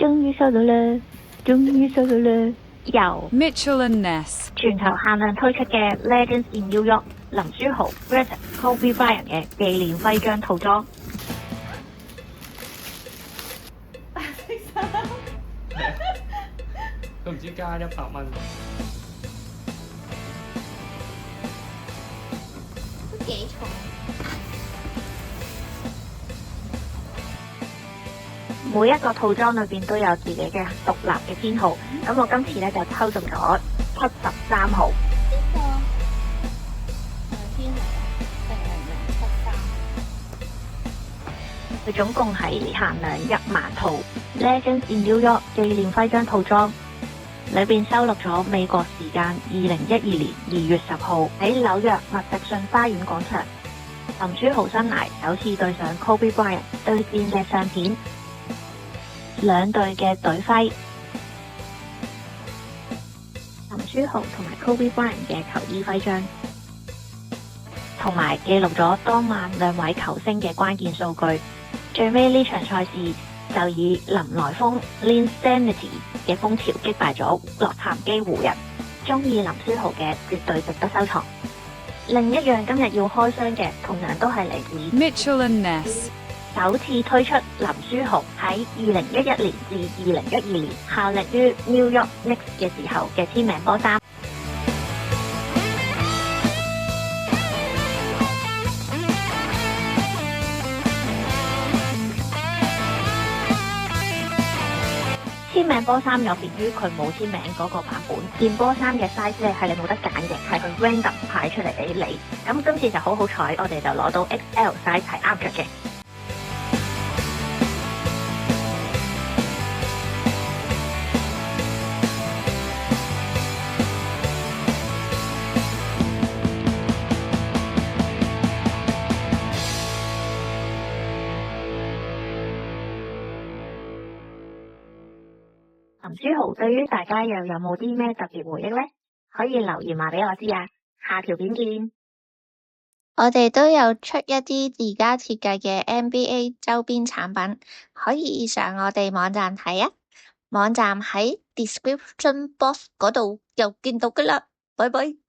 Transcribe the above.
終於收到啦！終於收到啦！由 Mitchell and Ness 全球限量推出嘅 Legends in New York 林書豪 vs Kobe Bryant 嘅紀念徽章套裝。都唔知加100蚊。都幾重。每一個套裝裏邊都有自己嘅獨立嘅編號，咁我今次咧就抽中咗73號。呢個編號0073。佢總共係限量1萬套 Legends in New York 紀念徽章套裝，裏邊收錄咗美國時間2012年2月10號喺紐約麥迪遜花園廣場林書豪生涯首次對上 Kobe Bryant 對戰嘅相片，兩隊嘅隊徽，林書豪同埋 Kobe Bryant 嘅球衣徽章，同埋記錄咗當晚兩位球星嘅關鍵數據。最尾呢場賽事就以林來瘋 Linsanity 嘅風潮擊敗咗洛杉磯湖人。中意林書豪嘅絕對值得收藏。另一樣今日要開箱嘅同樣都係嚟自 Mitchell and Ness 首次推出林書豪喺2011年至2012年效力於 New York Knicks 嘅時候嘅簽名波衫。簽名波衫有別於佢冇簽名嗰個版本，件波衫嘅 size 咧係你冇得揀嘅，係佢 random 派出嚟俾你。咁今次就好彩，我哋就攞到 XL size 係啱着嘅。林書豪對於大家又有冇啲咩特別回憶呢？可以留言話俾我知啊！下條片見。我哋都有出一啲自家設計嘅 NBA 周邊產品，可以上我哋網站睇啊！網站喺 description box 嗰度又見到㗎喇，拜拜。